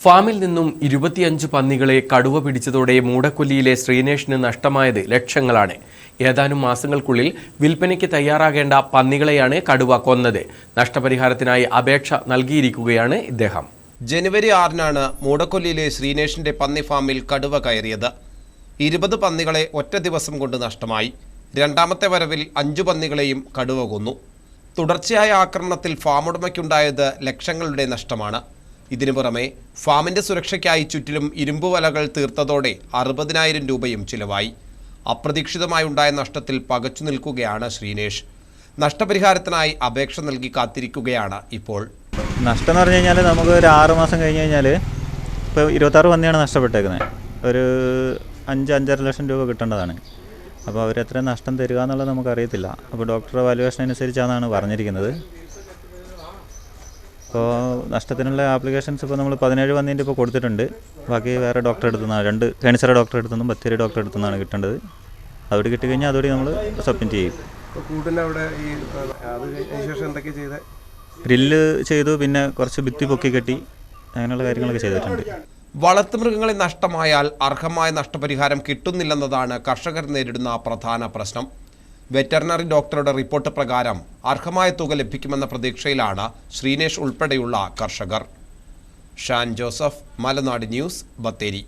ഫാമിൽ നിന്നും 25 പന്നികളെ കടുവ പിടിച്ചതോടെ മൂടക്കൊല്ലിയിലെ ശ്രീനേഷിന് നഷ്ടമായത് ലക്ഷങ്ങളാണ്. ഏതാനും മാസങ്ങൾക്കുള്ളിൽ വിൽപ്പനയ്ക്ക് തയ്യാറാകേണ്ട പന്നികളെയാണ് കടുവ കൊന്നത്. നഷ്ടപരിഹാരത്തിനായി അപേക്ഷ നൽകിയിരിക്കുകയാണ് ഇദ്ദേഹം. ജനുവരി 6-നാണ് മൂടക്കൊല്ലിയിലെ ശ്രീനേഷിന്റെ പന്നി ഫാമിൽ കടുവ കയറിയത്. 20 പന്നികളെ ഒറ്റ ദിവസം കൊണ്ട് നഷ്ടമായി. രണ്ടാമത്തെ വരവിൽ 5 പന്നികളെയും കടുവ കൊന്നു. തുടർച്ചയായ ആക്രമണത്തിൽ ഫാമുടമയ്ക്കുണ്ടായത് ലക്ഷങ്ങളുടെ നഷ്ടമാണ്. ഇതിനു പുറമെ ഫാമിന്റെ സുരക്ഷയ്ക്കായി ചുറ്റിലും ഇരുമ്പ് വലകൾ തീർത്തതോടെ 60,000 രൂപയും ചിലവായി. അപ്രതീക്ഷിതമായി ഉണ്ടായ നഷ്ടത്തിൽ പകച്ചു നിൽക്കുകയാണ് ശ്രീനേഷ്. നഷ്ടപരിഹാരത്തിനായി അപേക്ഷ നൽകി കാത്തിരിക്കുകയാണ് ഇപ്പോൾ. നഷ്ടം എന്ന് പറഞ്ഞു കഴിഞ്ഞാൽ നമുക്ക് ഒരു 6 മാസം കഴിഞ്ഞ് കഴിഞ്ഞാൽ ഇപ്പോൾ 26 പന്നിയാണ് നഷ്ടപ്പെട്ടേക്കുന്നത്. ഒരു 5-5.5 ലക്ഷം രൂപ കിട്ടേണ്ടതാണ്. അപ്പോൾ അവരെത്ര നഷ്ടം തരിക എന്നുള്ളത് നമുക്കറിയത്തില്ല. അപ്പോൾ ഡോക്ടറുടെ വാല്യുവേഷൻ അനുസരിച്ചാണ് പറഞ്ഞിരിക്കുന്നത്. അപ്പോൾ നഷ്ടത്തിനുള്ള ആപ്ലിക്കേഷൻസ് ഇപ്പോൾ നമ്മൾ 17 പന്നീൻ്റെ ഇപ്പോൾ കൊടുത്തിട്ടുണ്ട്. ബാക്കി വേറെ ഡോക്ടറെ അടുത്തുനിന്നാണ്, 2 കാൻസർ ഡോക്ടറെ അടുത്തുനിന്നും ബത്തേരി ഡോക്ടറെ അടുത്തുനിന്നാണ് കിട്ടേണ്ടത്. അതോടെ കിട്ടിക്കഴിഞ്ഞാൽ അതോടെ നമ്മൾ സബ്മിറ്റ് ചെയ്യും. ഗ്രില്ല് ചെയ്തു, പിന്നെ കുറച്ച് ഭിത്തി പൊക്കി കെട്ടി, അങ്ങനെയുള്ള കാര്യങ്ങളൊക്കെ ചെയ്തിട്ടുണ്ട്. വളർത്തുമൃഗങ്ങളെ നഷ്ടമായാൽ അർഹമായ നഷ്ടപരിഹാരം കിട്ടുന്നില്ലെന്നതാണ് കർഷകർ നേരിടുന്ന പ്രധാന പ്രശ്നം. വെറ്ററിനറി ഡോക്ടറുടെ റിപ്പോർട്ട് പ്രകാരം അർഹമായ തുക ലഭിക്കുമെന്ന പ്രതീക്ഷയിലാണ് ശ്രീനേഷ് ഉൾപ്പെടെയുള്ള കർഷകർ. ഷാൻ ജോസഫ്, മലനാട് ന്യൂസ്, ബത്തേരി.